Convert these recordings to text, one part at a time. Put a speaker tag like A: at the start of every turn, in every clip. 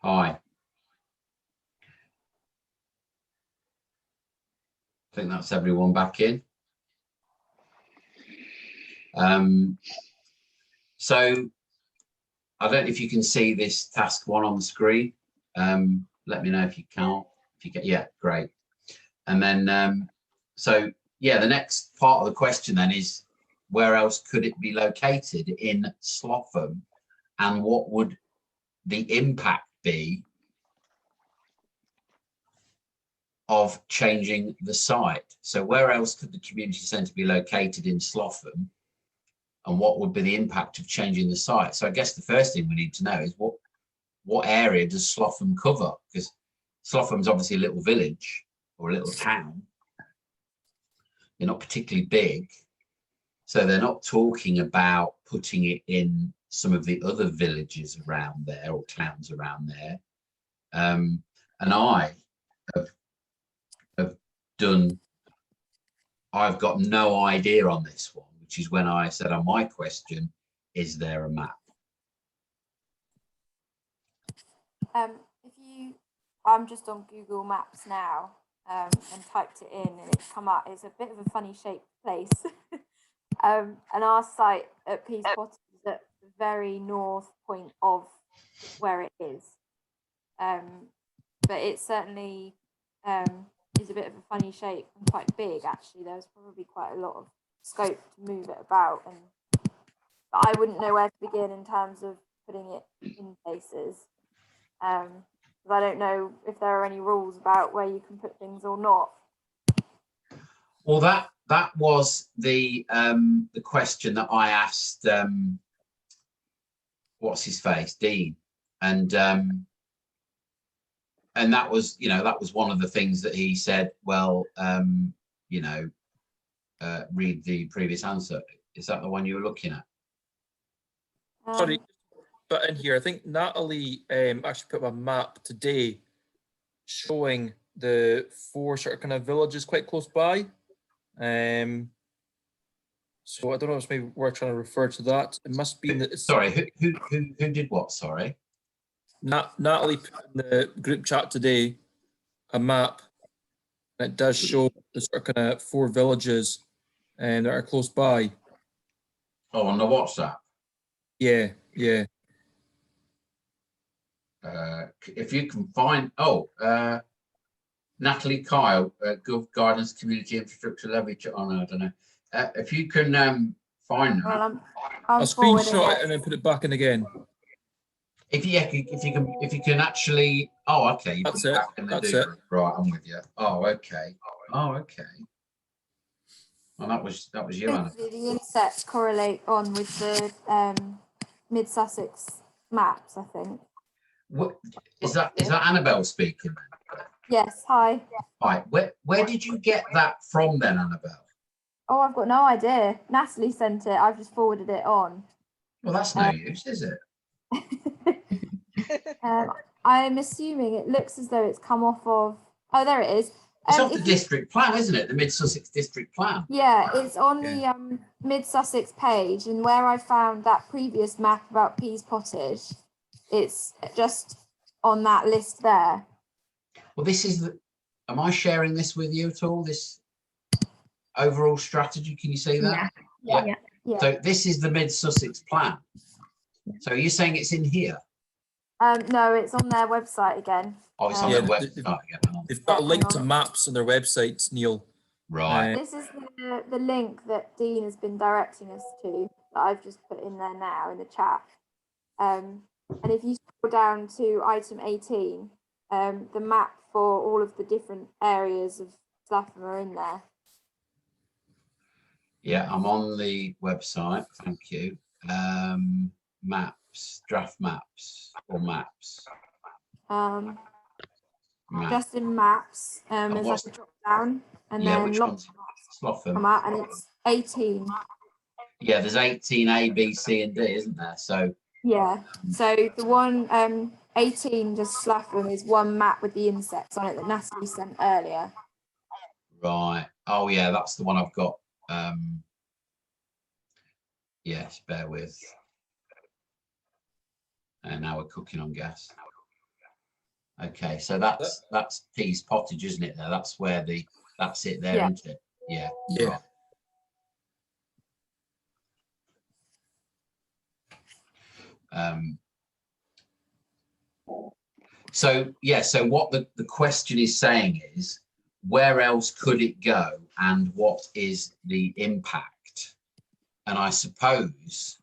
A: Aye. I think that's everyone back in. So I don't know if you can see this task 1 on the screen. Let me know if you can't. If you get, yeah, great. And then, so yeah, the next part of the question then is, where else could it be located in Slotham, and what would the impact be of changing the site? So where else could the community centre be located in Slotham, and what would be the impact of changing the site? So I guess the first thing we need to know is what area does Slotham cover? Because Slotham's obviously a little village or a little town. They're not particularly big. So they're not talking about putting it in some of the other villages around there or towns around there. And I have done, I've got no idea on this one, which is when I said on my question, is there a map?
B: I'm just on Google Maps now and typed it in, and it's come up. It's a bit of a funny shaped place. And our site at Pease Pottage is at the very north point of where it is. But it certainly is a bit of a funny shape and quite big, actually. There's probably quite a lot of scope to move it about, but I wouldn't know where to begin in terms of putting it in places. Because I don't know if there are any rules about where you can put things or not.
A: Well, that was the question that I asked. What's his face, Dean, and that was, you know, that was one of the things that he said. Well, you know, read the previous answer. Is that the one you were looking at?
C: Sorry, but in here, I think Natalie actually put up a map today showing the 4 sort of kind of villages quite close by. So I don't know if it's maybe we're trying to refer to that. It must be in the.
A: Sorry, who did what? Sorry.
C: Natalie put in the group chat today a map, and it does show the sort of kind of 4 villages that are close by.
A: Oh, on the WhatsApp.
C: Yeah, yeah.
A: If you can find, Natalie Kyle, Gov Guidance Community Infrastructure Levy. Oh no, I don't know. If you can find that.
B: Well,
C: I'll screenshot it and then put it back in again.
A: If you can actually. Oh, okay.
C: That's it. That's it.
A: Right, I'm with you. Oh, okay. Oh, okay. Well, that was you, Anna.
B: The insets correlate on with the Mid Sussex maps, I think.
A: What is that? Is that Annabelle speaking?
B: Yes. Hi.
A: Right. Where did you get that from then, Annabelle?
B: Oh, I've got no idea. Natalie sent it. I've just forwarded it on.
A: Well, that's no use, is it?
B: I'm assuming it looks as though it's come off of. Oh, there it is.
A: It's off the district plan, isn't it? The Mid Sussex district plan.
B: Yeah, it's on the Mid Sussex page, and where I found that previous map about Pease Pottage, it's just on that list there.
A: Well, this is the. Am I sharing this with you at all? This overall strategy, can you see that?
B: Yeah.
A: So this is the Mid Sussex plan. So you're saying it's in here?
B: No, it's on their website again.
A: Oh, it's on their website again.
C: They've got a link to maps on their websites, Neil.
A: Right.
B: This is the link that Dean has been directing us to, that I've just put in there now in the chat. And if you scroll down to item 18, the map for all of the different areas of Slotham are in there.
A: Yeah, I'm on the website. Thank you. Maps, draft maps, or maps.
B: Just in maps, there's like a drop down, and then lots of maps come out, and it's 18.
A: Yeah, there's 18 A, B, C, and D, isn't there? So
B: yeah, so the one 18 just Slotham is one map with the insects on it that Natalie sent earlier.
A: Right. Oh yeah, that's the one I've got. Yes, bear with. And now we're cooking on gas. Okay, so that's Pease Pottage, isn't it? There, that's where that's it there,
B: Yeah.
A: isn't it? Yeah.
C: Yeah.
A: Right. So yeah, so what the question is saying is, where else could it go, and what is the impact? And I suppose,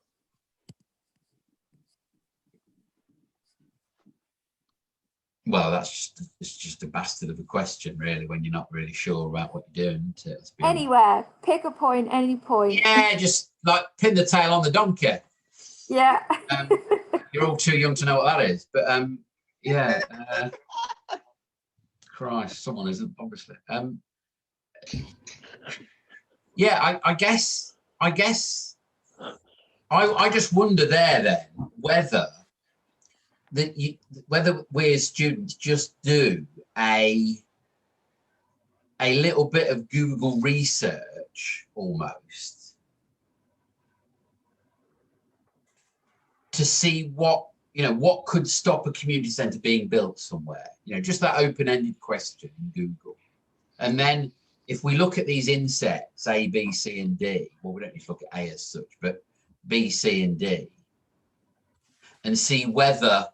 A: well, it's just a bastard of a question, really, when you're not really sure about what you're doing. Let's be honest.
B: Anywhere, pick a point, any point.
A: Yeah, just like pin the tail on the donkey.
B: Yeah.
A: You're all too young to know what that is, but yeah. Christ, someone isn't, obviously. Yeah, I guess I just wonder there then whether whether we as students just do a little bit of Google research almost to see what could stop a community centre being built somewhere. Just that open-ended question in Google. And then if we look at these insets, A, B, C, and D, well, we don't need to look at A as such, but B, C, and D, and see whether,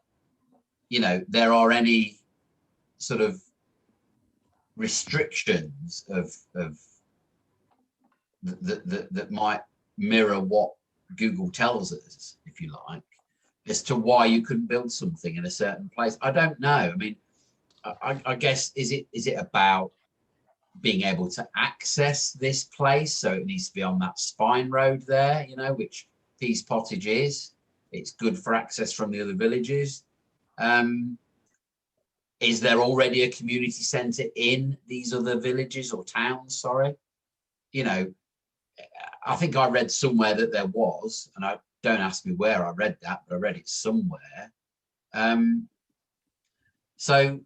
A: there are any sort of restrictions that might mirror what Google tells us, if you like, as to why you couldn't build something in a certain place. I don't know. I mean, I guess, is it about being able to access this place? So it needs to be on that spine road there, which Pease Pottage is. It's good for access from the other villages. Is there already a community centre in these other villages or towns? Sorry. I think I read somewhere that there was, and don't ask me where I read that, but I read it somewhere. So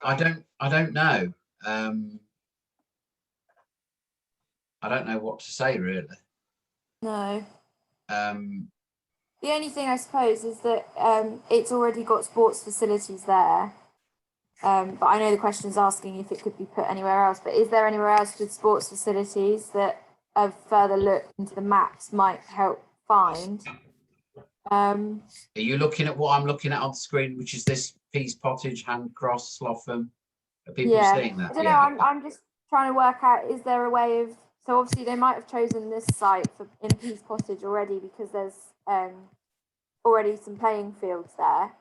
A: I don't know. I don't know what to say, really.
B: No.
A: The
B: only thing I suppose is that it's already got sports facilities there. But I know the question is asking if it could be put anywhere else. But is there anywhere else with sports facilities that a further look into the maps might help find?
A: Are you looking at what I'm looking at on the screen, which is this Pease Pottage, Handcross, Slotham? Are people seeing that?
B: I don't know. I'm just trying to work out, is there a way of... So obviously they might have chosen this site in Pease Pottage already because there's already some playing fields there.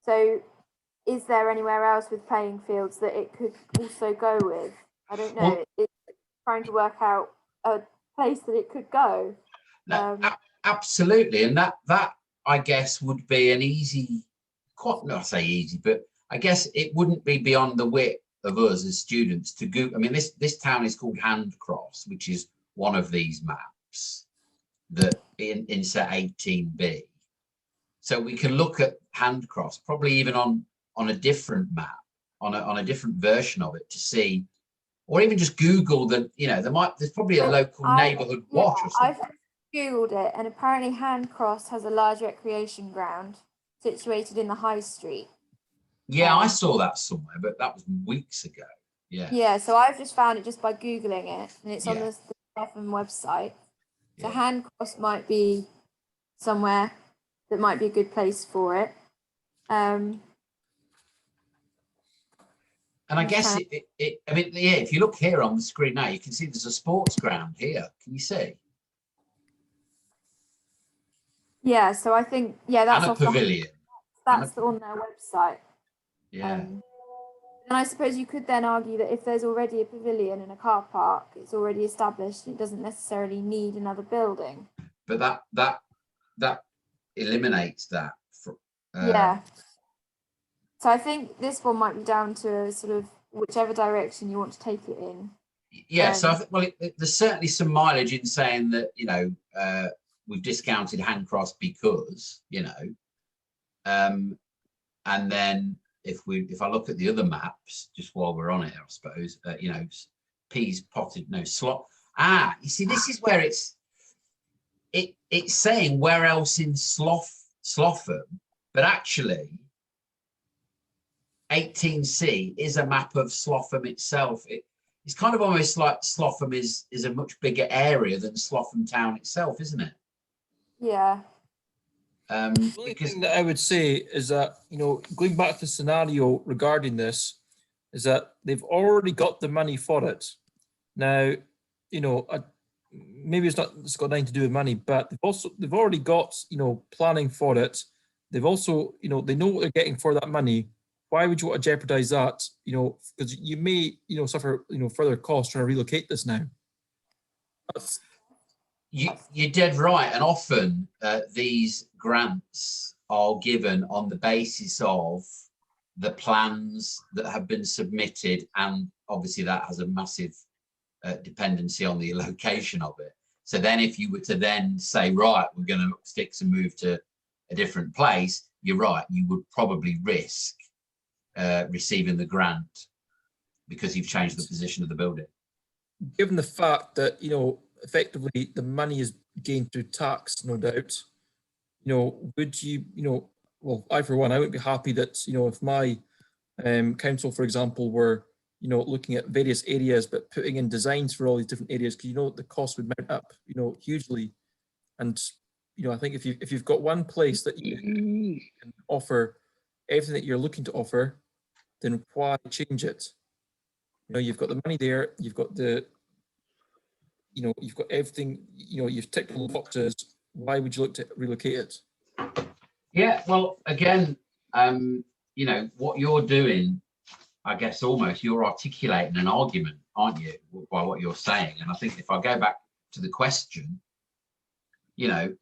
B: So is there anywhere else with playing fields that it could also go with? I don't know. Well, it's trying to work out a place that it could go.
A: Absolutely. And that I guess would be an easy, not say easy, but I guess it wouldn't be beyond the wit of us as students to go. I mean, this town is called Handcross, which is one of these maps that in set 18B. So we can look at Handcross, probably even on a different map, on a different version of it to see, or even just Google the, there's probably a local neighbourhood watch or something.
B: I've Googled it, and apparently Handcross has a large recreation ground situated in the high street.
A: Yeah, I saw that somewhere, but that was weeks ago. Yeah.
B: Yeah, so I've just found it just by Googling it, and it's on the Slotham website. So Handcross might be somewhere that might be a good place for it.
A: And I guess I mean, yeah, if you look here on the screen now, you can see there's a sports ground here. Can you see?
B: Yeah, so I think, that's
A: and a pavilion.
B: That's on their website.
A: Yeah.
B: And I suppose you could then argue that if there's already a pavilion and a car park, it's already established, it doesn't necessarily need another building.
A: But that eliminates that.
B: Yeah. So I think this one might be down to sort of whichever direction you want to take it in.
A: Yeah, so I think, there's certainly some mileage in saying that, we've discounted Handcross because, and then if I look at the other maps, just while we're on it, I suppose, Pease Pottage, Slot. You see, this is where it's saying where else in Slotham, but actually 18C is a map of Slough itself. It's kind of almost like Slough is a much bigger area than Slough town itself, isn't it?
B: Yeah.
C: The only thing that I would say is that, you know, going back to the scenario regarding this, is that they've already got the money for it. Now, you know, maybe it's got nothing to do with money, but they've already got, you know, planning for it. They've also, you know, they know what they're getting for that money. Why would you want to jeopardize that? You know, because you may, you know, suffer, you know, further costs trying to relocate this now.
A: You're dead right, and often these grants are given on the basis of the plans that have been submitted, and obviously that has a massive dependency on the location of it. So then if you were to then say, right, we're going to sticks and move to a different place, you're right, you would probably risk receiving the grant because you've changed the position of the building.
C: Given the fact that, you know, effectively the money is gained through tax, no doubt, you know, would you, you know, well, I for one, I would be happy that, you know, if my council, for example, were, you know, looking at various areas, but putting in designs for all these different areas, because, you know, the cost would mount up, you know, hugely. And, you know, I think if you've got one place that you can offer everything that you're looking to offer, then why change it? You know, you've got the money there, you've got the, you know, you've got everything, you know, you've ticked all the boxes. Why would you look to relocate it?
A: Yeah, well, again, you know, what you're doing, I guess almost you're articulating an argument, aren't you, by what you're saying? And I think if I go back to the question, you know,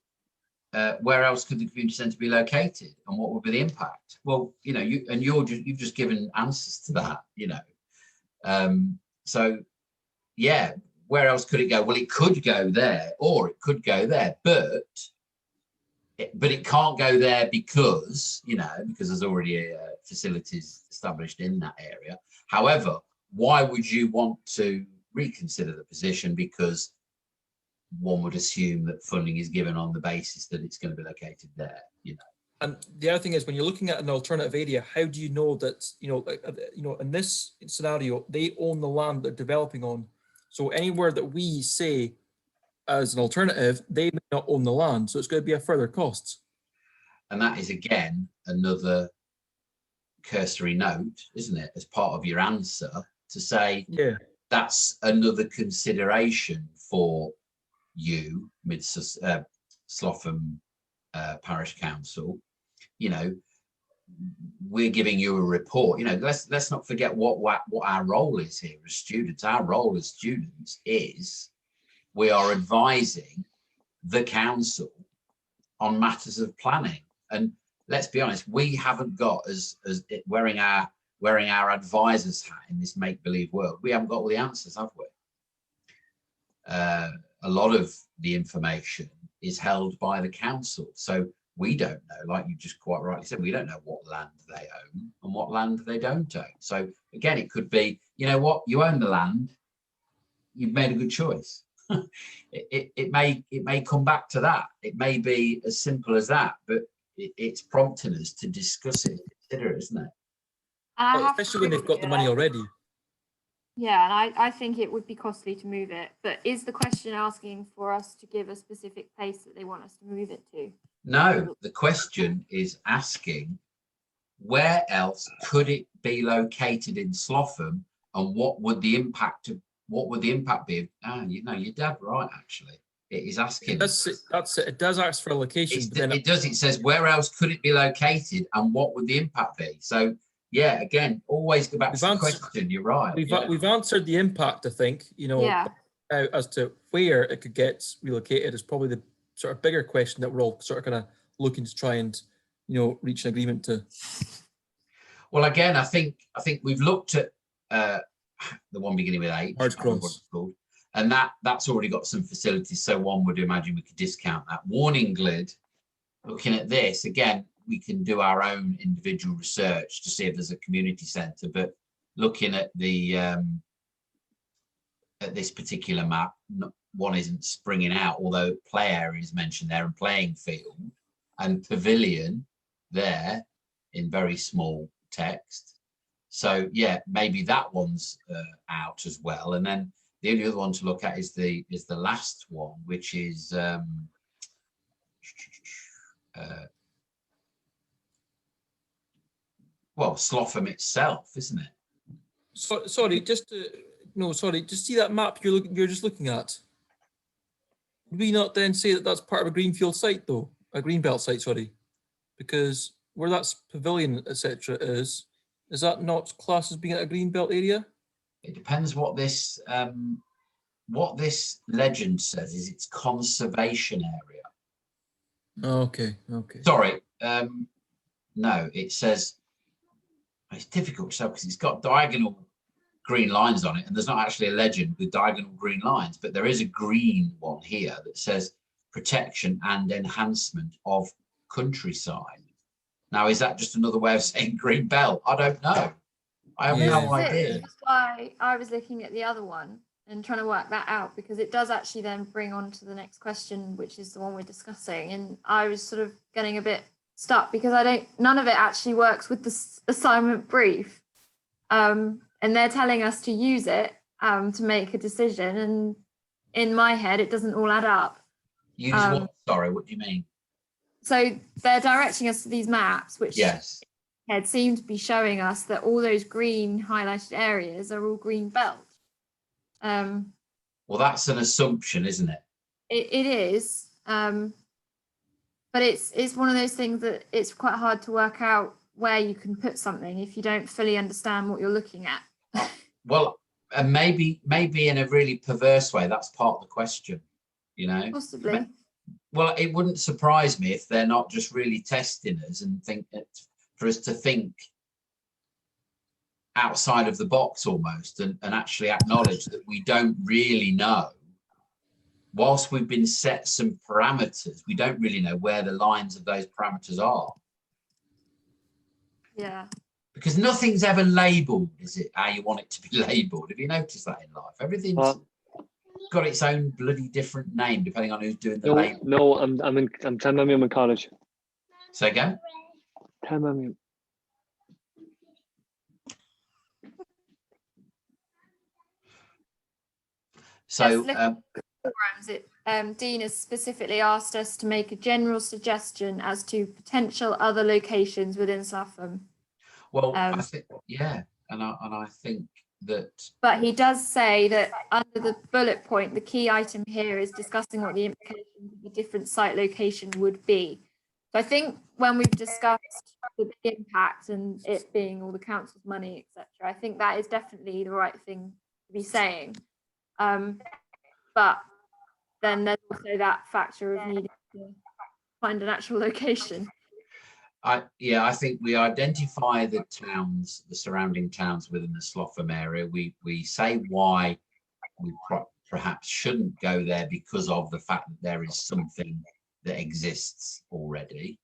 A: where else could the community centre be located and what would be the impact? Well, you know, you've just given answers to that, you know. So, yeah, where else could it go? Well, it could go there or it could go there, but it can't go there because, you know, because there's already facilities established in that area. However, why would you want to reconsider the position? Because one would assume that funding is given on the basis that it's going to be located there, you know.
C: And the other thing is, when you're looking at an alternative area, how do you know that, you know, in this scenario, they own the land they're developing on. So anywhere that we say as an alternative, they may not own the land. So it's going to be a further cost.
A: And that is, again, another cursory note, isn't it, as part of your answer to say,
C: yeah,
A: that's another consideration for you, Slough Parish Council. You know, we're giving you a report. You know, let's not forget what our role is here as students. Our role as students is we are advising the council on matters of planning. And let's be honest, we haven't got as wearing our advisor's hat in this make-believe world. We haven't got all the answers, have we? A lot of the information is held by the council. So we don't know, like you just quite rightly said, we don't know what land they own and what land they don't own. So again, it could be, you know what, you own the land, you've made a good choice. it may come back to that. It may be as simple as that, but it's prompting us to discuss it, consider it, isn't it?
C: Well, especially when they've got the money already.
B: Yeah, and I think it would be costly to move it. But is the question asking for us to give a specific place that they want us to move it to?
A: No, the question is asking where else could it be located in Slough, and what would the impact be? You know, you're dead right, actually. It is asking.
C: That's it. It does ask for a location. But then
A: it does. It says, where else could it be located and what would the impact be? So, yeah, again, always go back to the question. You're right.
C: We've answered the impact, I think, you know,
B: yeah.
C: As to where it could get relocated is probably the sort of bigger question that we're all sort of kind of looking to try and, you know, reach an agreement to.
A: Well, again, I think we've looked at the one beginning with H, and that's already got some facilities. So one would imagine we could discount that. Warninglid, looking at this again, we can do our own individual research to see if there's a community centre. But looking at the at this particular map, one isn't springing out. Although play area is mentioned there and playing field and pavilion there in very small text. So yeah, maybe that one's out as well. And then the only other one to look at is the last one, which is well, Slotham itself, isn't it?
C: So, sorry, just to, no, sorry, just see that map you're just looking at. Would we not then say that that's part of a greenfield site, though, a greenbelt site? Sorry, because where that's pavilion, etc., is that not classed as being a greenbelt area?
A: It depends what this legend says is its conservation area.
C: Oh, okay, okay.
A: Sorry, no, it says it's difficult to tell because it's got diagonal green lines on it, and there's not actually a legend with diagonal green lines, but there is a green one here that says protection and enhancement of countryside. Now, is that just another way of saying green belt? I don't know. I have no idea.
B: That's why I was looking at the other one and trying to work that out, because it does actually then bring on to the next question, which is the one we're discussing. And I was sort of getting a bit stuck because none of it actually works with the assignment brief. And they're telling us to use it to make a decision. And in my head, it doesn't all add up.
A: Use what? Sorry, what do you mean?
B: So they're directing us to these maps, which
A: Yes.
B: seem to be showing us that all those green highlighted areas are all green belt.
A: Well, that's an assumption, isn't it?
B: It is, but it's one of those things that it's quite hard to work out where you can put something if you don't fully understand what you're looking at.
A: Well, and maybe in a really perverse way, that's part of the question, you know?
B: Possibly.
A: Well, it wouldn't surprise me if they're not just really testing us and for us to think outside of the box almost, and actually acknowledge that we don't really know. Whilst we've been set some parameters, we don't really know where the lines of those parameters are.
B: Yeah. Because
A: nothing's ever labelled, is it, how you want it to be labelled? Have you noticed that in life? Everything's got its own bloody different name depending on who's doing the label.
D: No, I'm 10 million in college.
A: Say again?
D: 10 million.
A: So
B: Dean has specifically asked us to make a general suggestion as to potential other locations within Slotham.
A: Well, I think, yeah, and I think that.
B: But he does say that under the bullet point, the key item here is discussing what the implications of the different site location would be. So I think when we've discussed the impact and it being all the council's money, etc., I think that is definitely the right thing to be saying. But then there's also that factor of needing to find an actual location.
A: I think we identify the towns, the surrounding towns within the Slotham area. We say why we perhaps shouldn't go there because of the fact that there is something that exists already.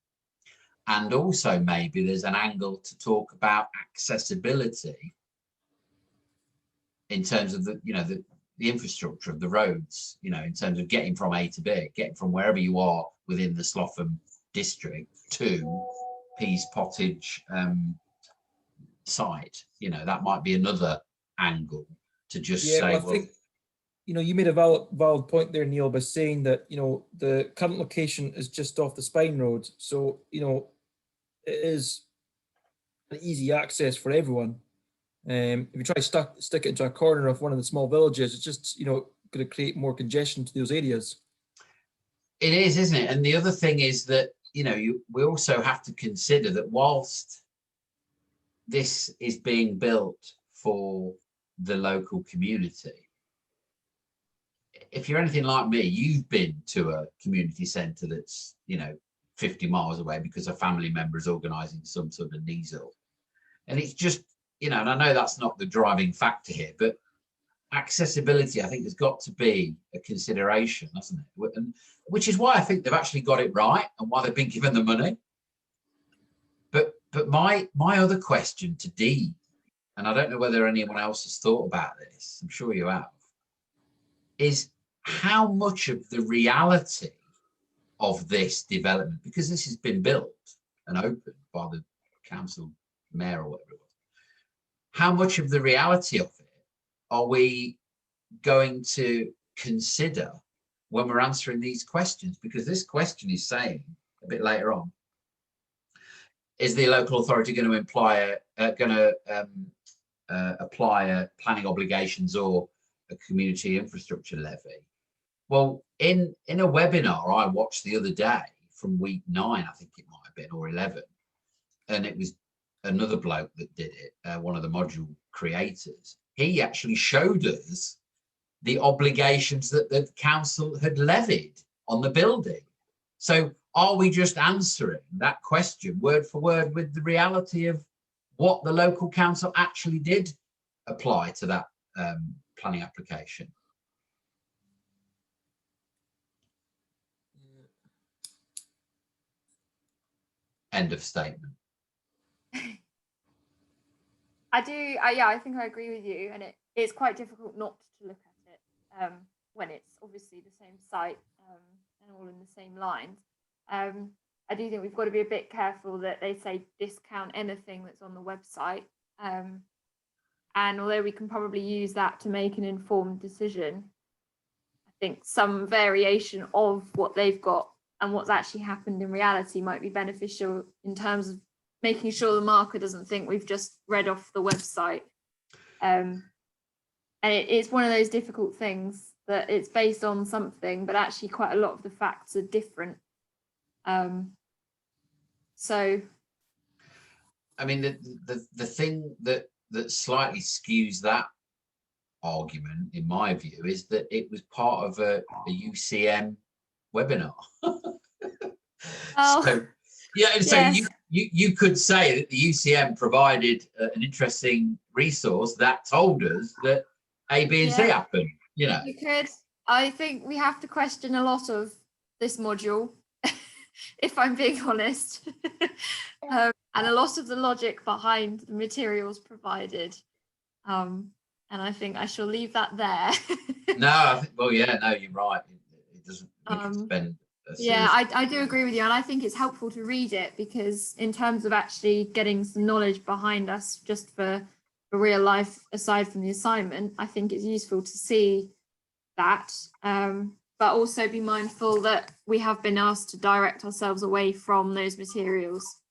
A: And also maybe there's an angle to talk about accessibility in terms of the infrastructure of the roads, in terms of getting from A to B, getting from wherever you are within the Slotham district to Pease Pottage site. That might be another angle to just say,
C: well, I think, you made a valid point there, Neil, by saying that, the current location is just off the Spine Road. So, it is an easy access for everyone. If you try to stick it into a corner of one of the small villages, it's just, going to create more congestion to those areas.
A: It is, isn't it? And the other thing is that, we also have to consider that whilst this is being built for the local community, if you're anything like me, you've been to a community centre that's, 50 miles away because a family member is organising some sort of NESL. And it's just, and I know that's not the driving factor here, but accessibility, I think, has got to be a consideration, hasn't it? And which is why I think they've actually got it right and why they've been given the money. But my other question to Dee, and I don't know whether anyone else has thought about this, I'm sure you have, is how much of the reality of this development, because this has been built and opened by the council mayor or whatever it was, how much of the reality of it are we going to consider when we're answering these questions? Because this question is saying a bit later on, is the local authority going to apply planning obligations or a community infrastructure levy? Well, in a webinar I watched the other day from week 9, I think it might have been, or 11, and it was another bloke that did it, one of the module creators. He actually showed us the obligations that the council had levied on the building. So are we just answering that question word for word with the reality of what the local council actually did apply to that planning application? End of statement.
B: I think I agree with you, and it's quite difficult not to look at it when it's obviously the same site and all in the same lines. I do think we've got to be a bit careful that they say discount anything that's on the website. And although we can probably use that to make an informed decision, I think some variation of what they've got and what's actually happened in reality might be beneficial in terms of making sure the marker doesn't think we've just read off the website. And it's one of those difficult things that it's based on something, but actually quite a lot of the facts are different. So,
A: I mean, the thing that slightly skews that argument, in my view, is that it was part of a UCM webinar.
B: oh,
A: So, yeah, so
B: yes.
A: you could say that the UCM provided an interesting resource that told us that A, B, and C happened. You know,
B: you could. I think we have to question a lot of this module, if I'm being honest, and a lot of the logic behind the materials provided. And I think I shall leave that there.
A: No, I think, well, yeah, no, you're right. It doesn't spend.
B: Yeah, I do agree with you, and I think it's helpful to read it because in terms of actually getting some knowledge behind us just for real life, aside from the assignment, I think it's useful to see that, but also be mindful that we have been asked to direct ourselves away from those materials.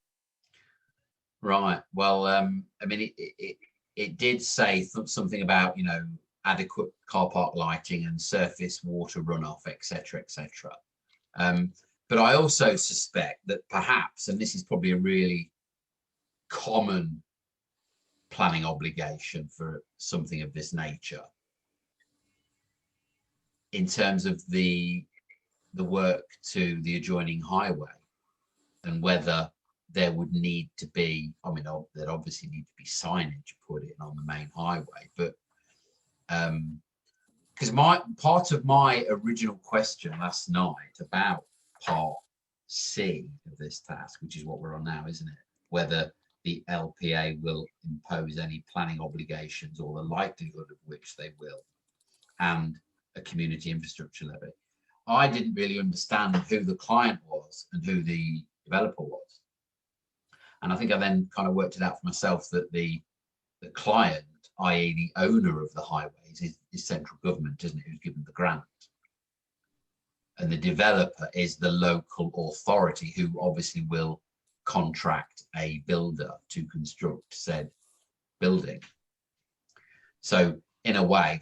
A: Right. Well, I mean, it did say something about, you know, adequate car park lighting and surface water runoff, etc., etc. But I also suspect that perhaps, and this is probably a really common planning obligation for something of this nature, in terms of the work to the adjoining highway, and whether there would need to be, I mean, there'd obviously need to be signage put in on the main highway, but because part of my original question last night about part C of this task, which is what we're on now, isn't it? Whether the LPA will impose any planning obligations or the likelihood of which they will, and a community infrastructure levy. I didn't really understand who the client was and who the developer was. And I think I then kind of worked it out for myself that the client, i.e. the owner of the highways, is central government, isn't it, who's given the grant. And the developer is the local authority, who obviously will contract a builder to construct said building. So in a way,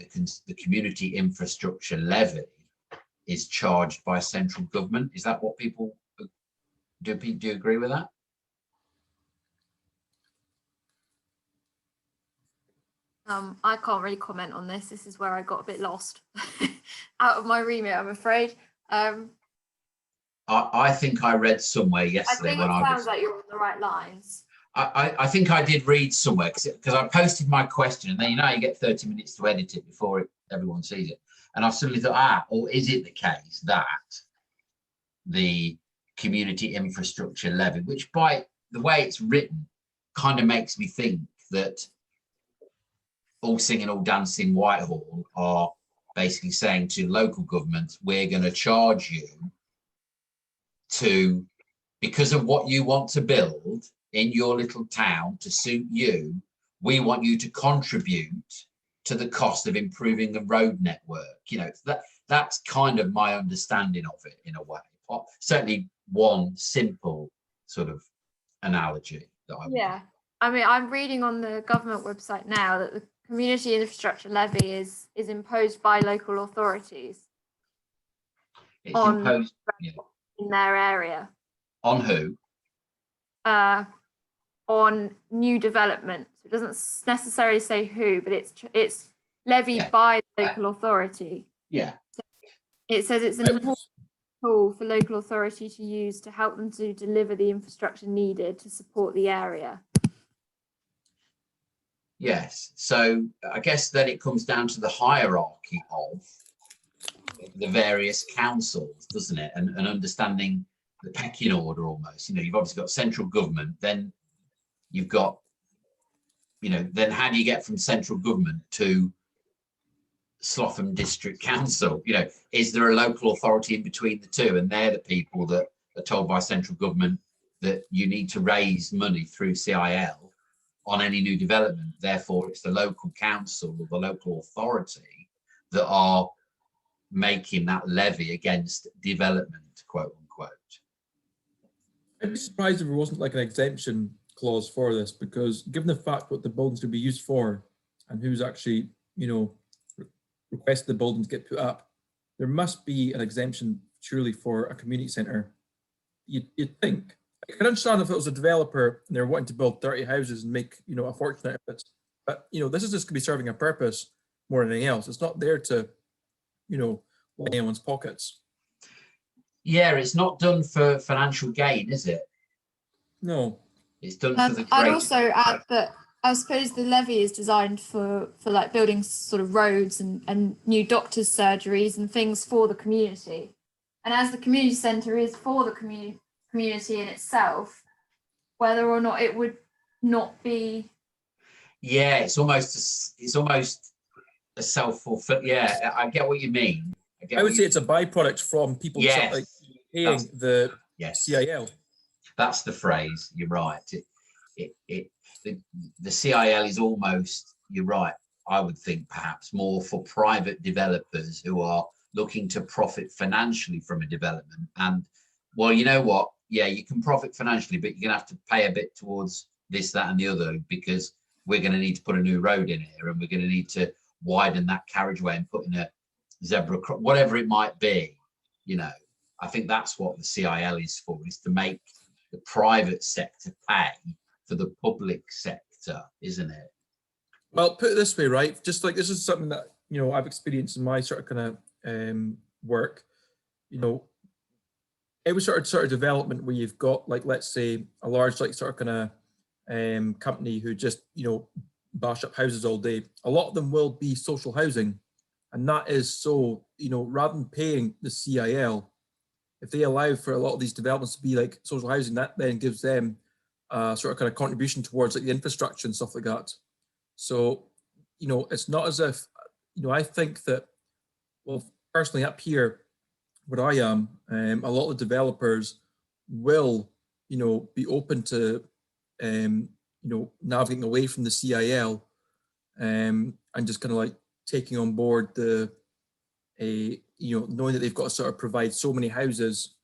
A: the community infrastructure levy is charged by central government. Is that what people do? Do you agree with that?
B: I can't really comment on this. This is where I got a bit lost out of my remit, I'm afraid.
A: I think I read somewhere yesterday.
B: I think it sounds like you're on the right lines.
A: I think I did read somewhere because I posted my question, and then, you know, you get 30 minutes to edit it before everyone sees it. And I suddenly thought, or is it the case that the community infrastructure levy, which by the way it's written, kind of makes me think that all singing, all dancing Whitehall are basically saying to local governments, we're going to charge you to, because of what you want to build in your little town to suit you, we want you to contribute to the cost of improving the road network. You know, that's kind of my understanding of it in a way. Certainly one simple sort of analogy that I would
B: Yeah, I mean, I'm reading on the government website now that the community infrastructure levy is imposed by local authorities
A: It's
B: on
A: imposed, yeah.
B: in their area
A: On who?
B: On new development. So it doesn't necessarily say who, but it's levied
A: Yeah.
B: by the local authority.
A: Yeah.
B: So it says it's an important tool for local authority to use to help them to deliver the infrastructure needed to support the area.
A: Yes. So I guess then it comes down to the hierarchy of the various councils, doesn't it? And understanding the pecking order almost. You know, you've obviously got central government, then you've got, you know, then how do you get from central government to Slough District Council? You know, is there a local authority in between the two? And they're the people that are told by central government that you need to raise money through CIL on any new development. Therefore, it's the local council or the local authority that are making that levy against development, quote unquote.
C: I'd be surprised if there wasn't like an exemption clause for this, because given the fact what the building's going to be used for and who's actually, you know, requested the buildings get put up, there must be an exemption surely for a community centre. You'd think. I can understand if it was a developer and they're wanting to build 30 houses and make, you know, a fortune out of it. But, you know, this is just going to be serving a purpose more than anything else. It's not there to, you know, line anyone's pockets.
A: Yeah, it's not done for financial gain, is it?
C: No.
A: It's done for the
B: I'd
A: great.
B: also add that I suppose the levy is designed for like building sort of roads and new doctors' surgeries and things for the community. And as the community centre is for the community in itself, whether or not it would not be.
A: Yeah, it's almost a self-fulfilling. Yeah, I get what you mean.
C: I would say it's a byproduct from people
A: Yes,
C: like paying the
A: yes.
C: CIL.
A: That's the phrase. You're right. The CIL is almost, you're right, I would think perhaps more for private developers who are looking to profit financially from a development. And well, you know what? Yeah, you can profit financially, but you're going to have to pay a bit towards this, that, and the other, because we're going to need to put a new road in here, and we're going to need to widen that carriageway and put in a zebra cross, whatever it might be. You know, I think that's what the CIL is for, is to make the private sector pay for the public sector, isn't it?
C: Well, put it this way, right? Just like this is something that, you know, I've experienced in my sort of kind of work. You know, every sort of development where you've got, like, let's say a large, like, sort of kind of company who just, you know, bash up houses all day. A lot of them will be social housing, and that is so, you know, rather than paying the CIL, if they allow for a lot of these developments to be like social housing, that then gives them sort of kind of contribution towards like the infrastructure and stuff like that. So, you know, it's not as if, you know, I think that, well, personally up here where I am, a lot of developers will, you know, be open to, you know, navigating away from the CIL and just kind of like taking on board the, you know, knowing that they've got to sort of provide so many houses,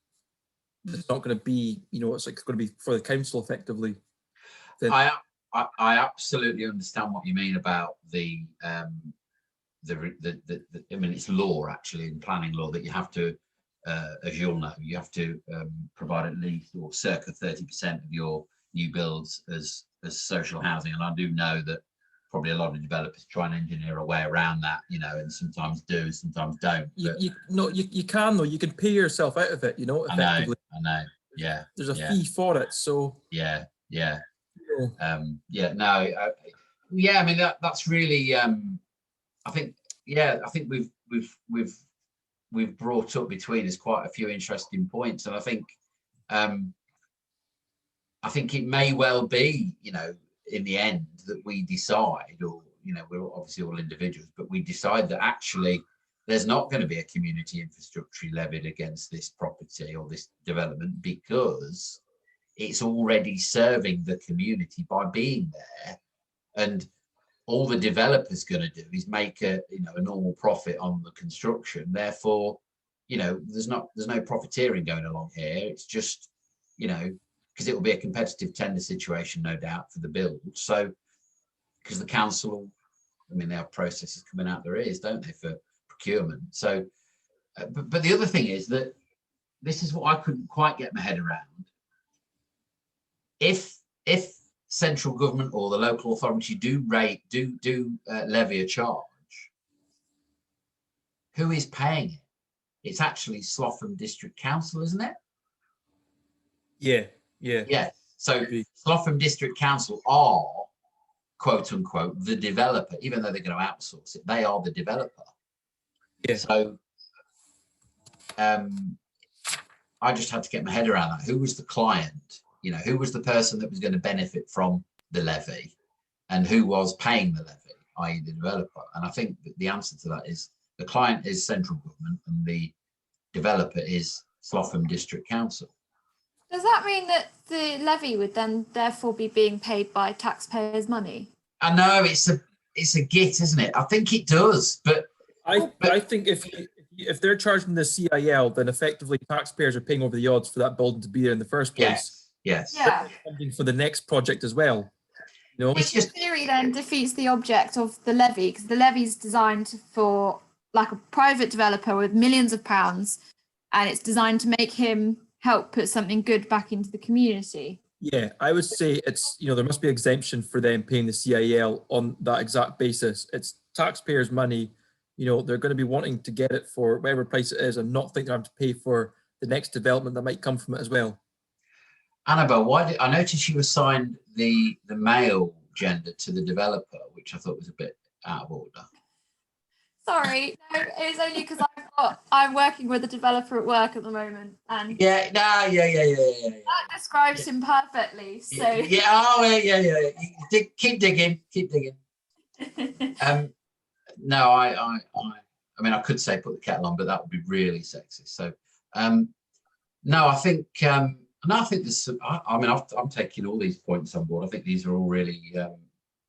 C: it's not going to be, you know, it's like it's going to be for the council effectively. Then,
A: I absolutely understand what you mean about the I mean, it's law actually, in planning law, that you have to, as you'll know, you have to provide at least or circa 30% of your new builds as social housing. And I do know that probably a lot of developers try and engineer a way around that, you know, and sometimes do, sometimes don't.
C: you can though. You can pay yourself out of it, you know. Effectively.
A: I know. Yeah.
C: There's a fee for it, so.
A: Yeah.
C: You know.
A: Yeah. No. Yeah. I mean, that's really. I think. Yeah. I think we've brought up between us quite a few interesting points, and I think it may well be, you know, in the end that we decide, or, you know, we're obviously all individuals, but we decide that actually there's not going to be a community infrastructure levied against this property or this development, because it's already serving the community by being there and all the developer's going to do is make a a normal profit on the construction. Therefore, there's no profiteering going along here. It's just because it will be a competitive tender situation, no doubt, for the build. So because the council, they have processes coming out their ears, don't they, for procurement. So but the other thing is that this is what I couldn't quite get my head around. If central government or the local authority do levy a charge, who is paying it? It's actually Slough District Council, isn't it?
C: Yeah.
A: So Slough District Council are, quote unquote, the developer, even though they're going to outsource it. They are the developer.
C: Yeah.
A: So I just had to get my head around that. Who was the client? Who was the person that was going to benefit from the levy, and who was paying the levy, i.e. the developer? And I think that the answer to that is the client is central government and the developer is Slough District Council.
B: Does that mean that the levy would then therefore be being paid by taxpayers' money?
A: I know it's a git, isn't it? I think it does, but
C: I think if they're charging the CIL, then effectively taxpayers are paying over the odds for that building to be there in the first place.
A: Yes.
B: Yeah.
C: Funding for the next project as well.
B: Which in theory then defeats the object of the levy, because the levy is designed for like a private developer with millions of pounds, and it's designed to make him help put something good back into the community.
C: Yeah, I would say it's, there must be exemption for them paying the CIL on that exact basis. It's taxpayers' money. They're going to be wanting to get it for whatever price it is and not think they have to pay for the next development that might come from it as well.
A: Annabelle, I noticed you assigned the male gender to the developer, which I thought was a bit out of order.
B: Sorry, no, it was only because I'm working with a developer at work at the moment, and
A: yeah.
B: That describes him perfectly. So
A: yeah. Keep digging. No, I could say put the kettle on, but that would be really sexist. So, no, I think this. I'm taking all these points on board. I think these are all really,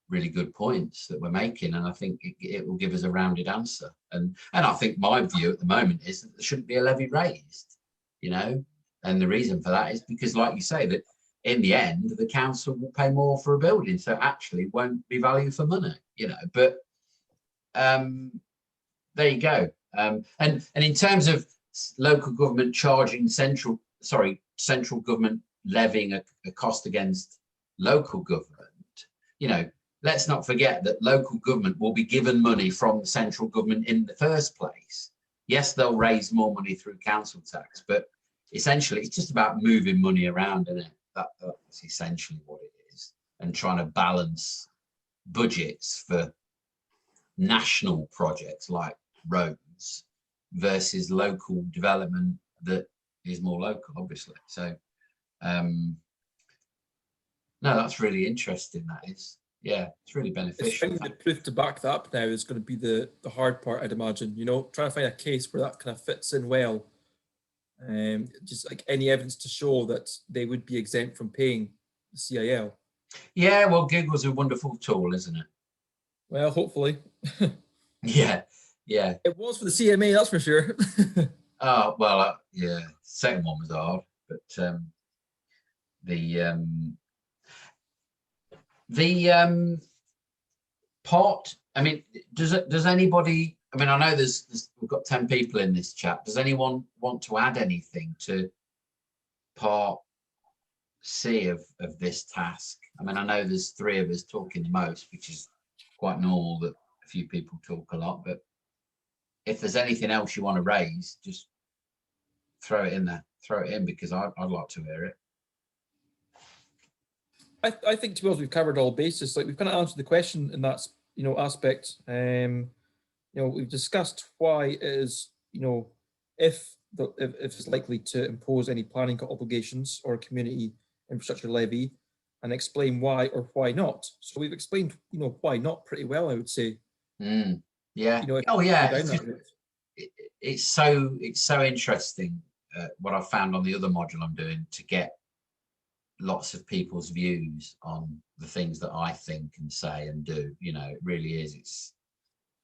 A: really good points that we're making, and I think it will give us a rounded answer. And I think my view at the moment is that there shouldn't be a levy raised. And the reason for that is because, like you say, that in the end the council will pay more for a building, so actually it won't be value for money. But there you go. And in terms of local government charging central government levying a cost against local government, let's not forget that local government will be given money from the central government in the first place. Yes, they'll raise more money through council tax, but essentially it's just about moving money around, isn't it? That's essentially what it is, and trying to balance budgets for national projects like roads versus local development that is more local, obviously. So no, that's really interesting. That is, yeah, it's really beneficial.
C: Finding the proof to back that up now is going to be the hard part, I'd imagine. Trying to find a case where that kind of fits in well. Just like any evidence to show that they would be exempt from paying the CIL.
A: Yeah, well, Google's a wonderful tool, isn't it?
C: Well, hopefully.
A: Yeah.
C: It was for the CMA, that's for sure.
A: Oh, well, yeah. Second one was hard, but the pot. Does anybody? I know we've got 10 people in this chat. Does anyone want to add anything to part C of this task? I know there's 3 of us talking the most, which is quite normal that a few people talk a lot, but if there's anything else you want to raise, just throw it in there. Throw it in, because I'd like to hear it.
C: I think, to be honest, we've covered all bases. Like, we've kind of answered the question in that aspect. We've discussed why it is, if it's likely to impose any planning obligations or community infrastructure levy, and explain why or why not. So we've explained, why not pretty well, I would say.
A: Yeah. It's so interesting what I've found on the other module I'm doing to get lots of people's views on the things that I think and say and do. You know, it really is. It's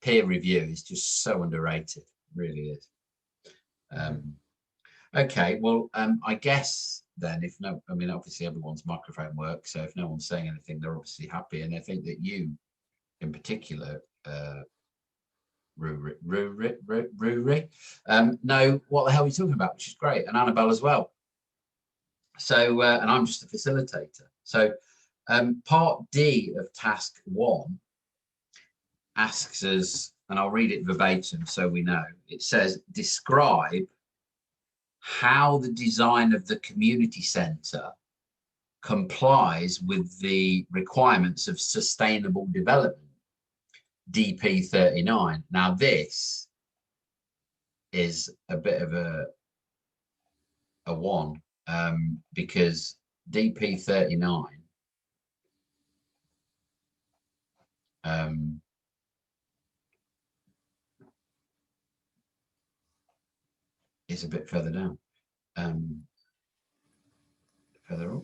A: peer review is just so underrated. It really is. Okay, well, I guess then if no, I mean, obviously everyone's microphone works, so if no one's saying anything, they're obviously happy, and I think that you, in particular, Ruri, know what the hell you're talking about, which is great, and Annabelle as well. So, and I'm just a facilitator. So, part D of task 1 asks us, and I'll read it verbatim so we know. It says, describe how the design of the community centre complies with the requirements of sustainable development, DP 39. Now, this is a bit of a one, because DP 39 is a bit further down, further up.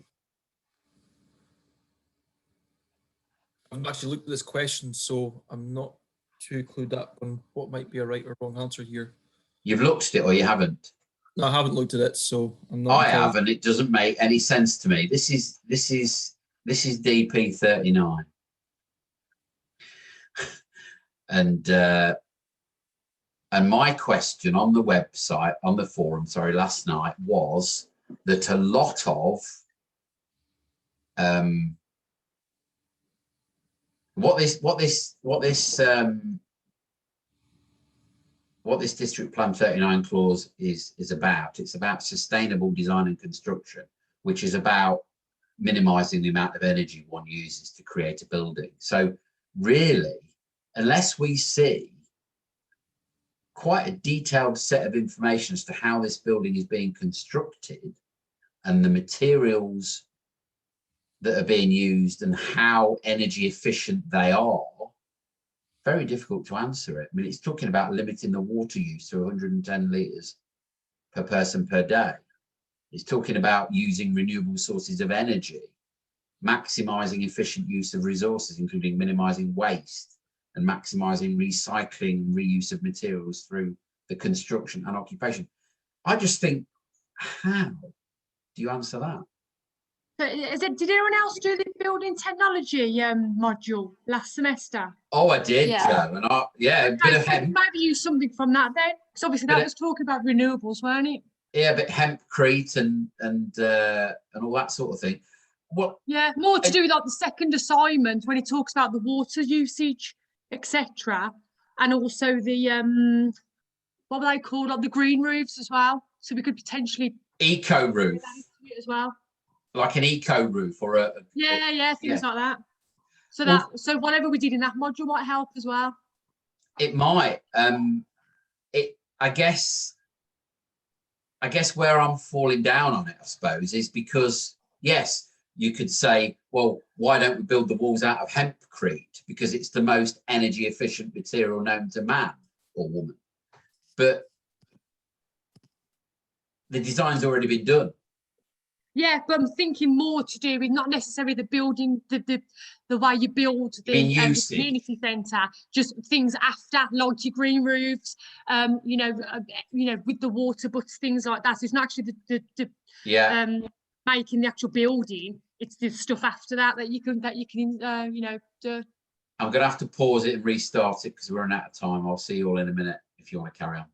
C: I've actually looked at this question, so I'm not too clued up on what might be a right or wrong answer here.
A: You've looked at it or you haven't?
C: No, I haven't looked at it, so I'm not.
A: I have, and it doesn't make any sense to me. This is DP 39, and my question on the website, on the forum, sorry, last night was that a lot of what this District Plan 39 clause is about. It's about sustainable design and construction, which is about minimizing the amount of energy one uses to create a building. So really, unless we see quite a detailed set of information as to how this building is being constructed and the materials that are being used and how energy efficient they are, very difficult to answer it. I mean, it's talking about limiting the water use to 110 litres per person per day. It's talking about using renewable sources of energy, maximising efficient use of resources, including minimising waste and maximising recycling and reuse of materials through the construction and occupation. I just think, how do you answer that?
E: Did anyone else do the building technology module last semester?
A: Oh, I did,
B: Yeah.
A: Joe, and a bit of hemp.
E: Maybe use something from that then, because obviously that was talking about renewables, weren't it?
A: Yeah, but hempcrete and all that sort of thing. What?
E: Yeah, more to do with like the second assignment when it talks about the water usage, etc., and also the what were they called, like the green roofs as well. So we could potentially
A: Eco roof,
E: as well.
A: like an eco roof or a
E: things like that. So
A: Well,
E: whatever we did in that module might help as well.
A: It might. I guess where I'm falling down on it, I suppose, is because yes, you could say, well, why don't we build the walls out of hempcrete because it's the most energy efficient material known to man or woman, but the design's already been done.
E: Yeah, but I'm thinking more to do with not necessarily the building, the way you build the community centre, just things after, like your green roofs, with the water butts, things like that. So it's not actually making the actual building; it's the stuff after that you can do.
A: I'm going to have to pause it and restart it because we're running out of time. I'll see you all in a minute if you want to carry on.